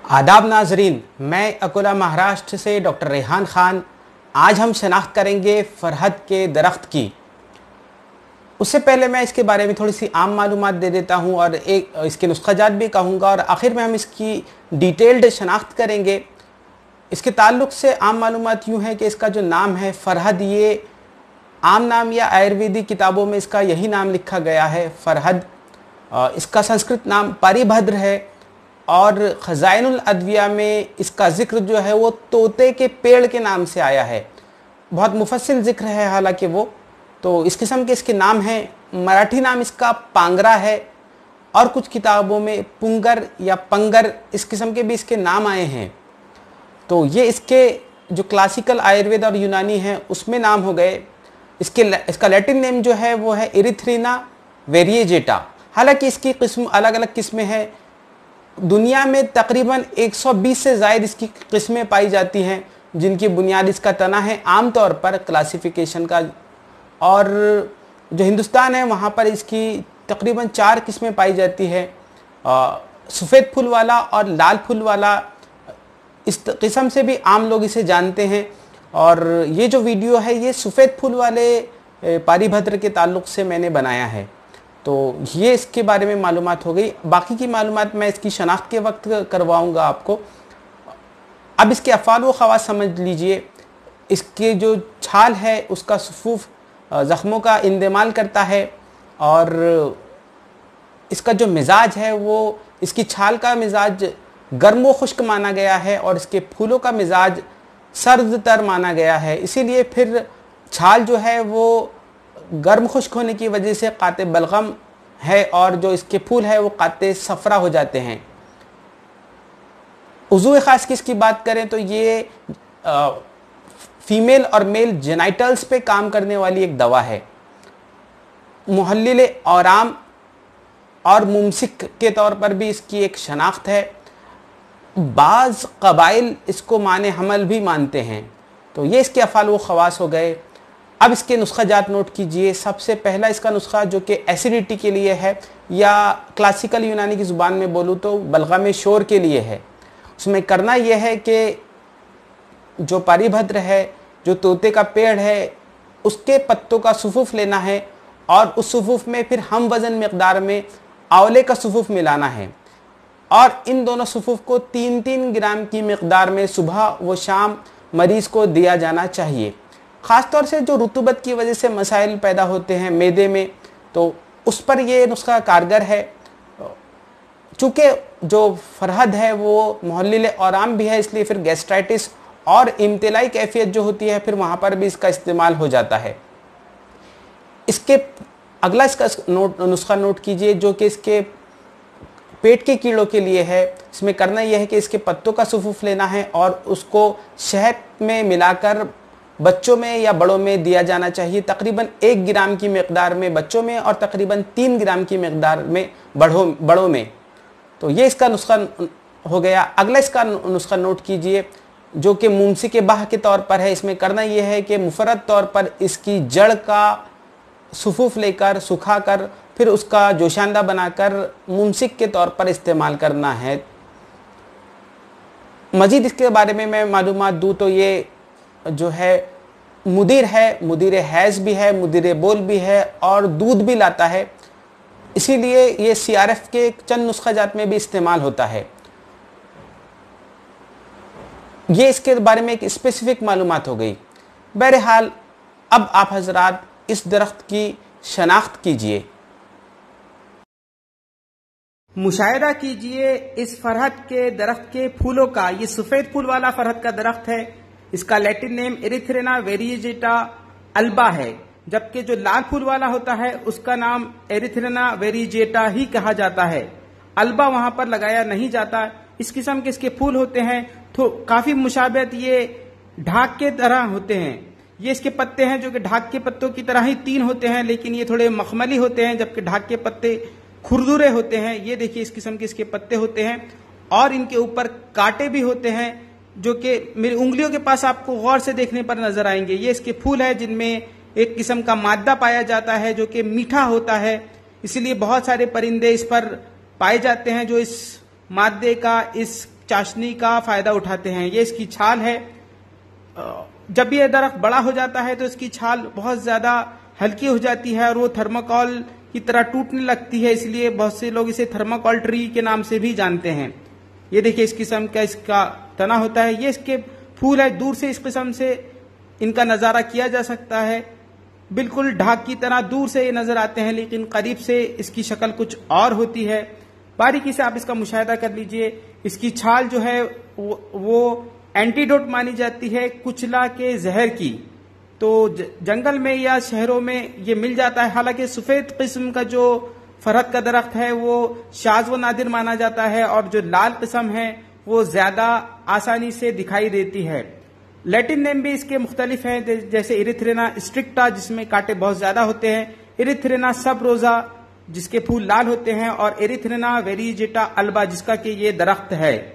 आदाब नाजरीन, मैं अकोला महाराष्ट्र से डॉक्टर रेहान खान। आज हम शनाख्त करेंगे फरहद के दरख्त की। उससे पहले मैं इसके बारे में थोड़ी सी आम मालूमात दे देता हूँ और एक इसके नुस्ख़ाजात भी कहूँगा और आखिर में हम इसकी डिटेल्ड शनाख्त करेंगे। इसके ताल्लुक़ से आम मालूमात यूँ है कि इसका जो नाम है फ़रहद, ये आम नाम या आयुर्वेदिक किताबों में इसका यही नाम लिखा गया है फ़रहद। इसका संस्कृत नाम पारिभद्र है और ख़ज़ाइनुल अदविया में इसका ज़िक्र जो है वो तोते के पेड़ के नाम से आया है। बहुत मुफस्सिल ज़िक्र है हालांकि वो, तो इस किस्म के इसके नाम हैं। मराठी नाम इसका पांगरा है और कुछ किताबों में पुंगर या पंगर इस किस्म के भी इसके नाम आए हैं। तो ये इसके जो क्लासिकल आयुर्वेद और यूनानी हैं उसमें नाम हो गए। इसका लैटिन नेम जो है वो है एरिथ्रिना वेरिएजेटा। हालांकि इसकी किस्म अलग अलग किस्में हैं। दुनिया में तकरीबन 120 से ज़ायद इसकी किस्में पाई जाती हैं, जिनकी बुनियाद इसका तना है आमतौर पर क्लासिफिकेशन का। और जो हिंदुस्तान है वहाँ पर इसकी तकरीबन 4 किस्में पाई जाती है, सफ़ेद फूल वाला और लाल फूल वाला। इस किस्म से भी आम लोग इसे जानते हैं। और ये जो वीडियो है ये सफ़ेद फूल वाले पारिभद्र के ताल्लुक़ से मैंने बनाया है। तो ये इसके बारे में मालूमात हो गई। बाकी की मालूमात मैं इसकी शनाख्त के वक्त करवाऊँगा आपको। अब इसके अफ़ाल व ख़वास समझ लीजिए। इसके जो छाल है उसका सफूफ ज़ख्मों का इंदेमाल करता है और इसका जो मिजाज है वो इसकी छाल का मिजाज गर्म व खुश्क माना गया है और इसके फूलों का मिजाज सर्द तर माना गया है। इसीलिए फिर छाल जो है वो गर्म खुश्क होने की वजह से काते बलगम है और जो इसके फूल है वो काते सफ़रा हो जाते हैं। उज़ू ख़ास की इसकी बात करें तो ये फीमेल और मेल जेनाइटल्स पे काम करने वाली एक दवा है। मुहल्लिल औराम और मुमसिक के तौर पर भी इसकी एक शनाख्त है। बाज़ कबाइल इसको माने हमल भी मानते हैं। तो ये इसके अफ़ाल व ख़वास हो गए। अब इसके नुस्ख़ाजात नोट कीजिए। सबसे पहला इसका नुस्ख़ा जो कि एसिडिटी के लिए है, या क्लासिकल यूनानी की ज़ुबान में बोलूँ तो बलगम शोर के लिए है। उसमें करना यह है कि जो पारिभद्र है, जो तोते का पेड़ है, उसके पत्तों का सफूफ लेना है और उस सफूफ में फिर हम वज़न मकदार में आंवले का सफूफ मिलाना है और इन दोनों सफूफ को 3-3 ग्राम की मकदार में सुबह व शाम मरीज़ को दिया जाना चाहिए। ख़ास तौर से जो रुतूबत की वजह से मसाइल पैदा होते हैं मैदे में, तो उस पर ये नुस्खा कारगर है। चूँकि जो फ़रहद है वो मुहल्लिल औराम भी है, इसलिए फिर गैस्ट्राइटिस और इम्तिलाई कैफियत जो होती है फिर वहाँ पर भी इसका इस्तेमाल हो जाता है। इसके अगला इसका नुस्खा नोट कीजिए जो कि इसके पेट के कीड़ों के लिए है। इसमें करना यह है कि इसके पत्तों का सफूफ लेना है और उसको शहद में मिलाकर बच्चों में या बड़ों में दिया जाना चाहिए। तकरीबन 1 ग्राम की मकदार में बच्चों में और तकरीबन 3 ग्राम की मकदार में बड़ों में। तो ये इसका नुस्खा हो गया। अगला इसका नुस्खा नोट कीजिए जो कि मुमसिक बाह के तौर पर है। इसमें करना यह है कि मुफरद तौर पर इसकी जड़ का सफूफ लेकर सुखा कर फिर उसका जोशांदा बनाकर मुमसिक के तौर पर इस्तेमाल करना है। मज़ीद इसके बारे में मैं मालूमात दूँ तो ये जो है मुदीर है, मुदीर हैज़ भी है, मुदीर बोल भी है और दूध भी लाता है। इसीलिए ये CRF के चंद नुस्ख़ाजात में भी इस्तेमाल होता है। ये इसके बारे में एक स्पेसिफिक मालूमात हो गई। बहरहाल अब आप हजरात इस दरख्त की शनाख्त कीजिए। मुशाहिदा कीजिए इस फरहद के दरख्त के फूलों का। ये सफ़ेद फूल वाला फरहद का दरख्त है। इसका लैटिन नेम एरिथ्रिना वेरिएजेटा अल्बा है, जबकि जो लाल फूल वाला होता है उसका नाम एरिथ्रिना वेरिएजेटा ही कहा जाता है। अल्बा वहां पर लगाया नहीं जाता। इस किस्म के इसके फूल होते हैं तो काफी मुशाबहत ये ढाक के तरह होते हैं। ये इसके पत्ते हैं जो कि ढाक के पत्तों की तरह ही 3 होते हैं, लेकिन ये थोड़े मखमली होते हैं, जबकि ढाक के पत्ते खुरदुरे होते हैं। ये देखिए इस किस्म के इसके पत्ते होते हैं और इनके ऊपर कांटे भी होते हैं जो कि मेरी उंगलियों के पास आपको गौर से देखने पर नजर आएंगे। ये इसके फूल है जिनमें एक किस्म का मादा पाया जाता है जो कि मीठा होता है। इसलिए बहुत सारे परिंदे इस पर पाए जाते हैं जो इस मादे का, इस चाशनी का फायदा उठाते हैं। ये इसकी छाल है। जब ये दरख्त बड़ा हो जाता है तो इसकी छाल बहुत ज्यादा हल्की हो जाती है और वो थर्माकोल की तरह टूटने लगती है, इसलिए बहुत से लोग इसे थर्माकोल ट्री के नाम से भी जानते हैं। ये देखिए इस किस्म का इसका तना होता है, ये इसके फूल है। दूर से इस किस्म से इनका नजारा किया जा सकता है, बिल्कुल ढाक की तरह दूर से ये नजर आते हैं, लेकिन करीब से इसकी शक्ल कुछ और होती है। बारीकी से आप इसका मुशाहिदा कर लीजिए। इसकी छाल जो है वो एंटीडोट मानी जाती है कुचला के जहर की। तो जंगल में या शहरों में ये मिल जाता है। हालांकि सफेद किस्म का जो फरहद का दरख्त है वो शाज व नादिर माना जाता है, और जो लाल किस्म है वो ज्यादा आसानी से दिखाई देती है। लैटिन नेम भी इसके मुख्तलिफ हैं, जैसे इरिथ्रेना स्ट्रिक्टा जिसमें कांटे बहुत ज्यादा होते हैं, इरिथ्रेना सब रोजा जिसके फूल लाल होते हैं, और इरिथ्रेना वेरिजेटा अल्बा जिसका कि ये दरख्त है।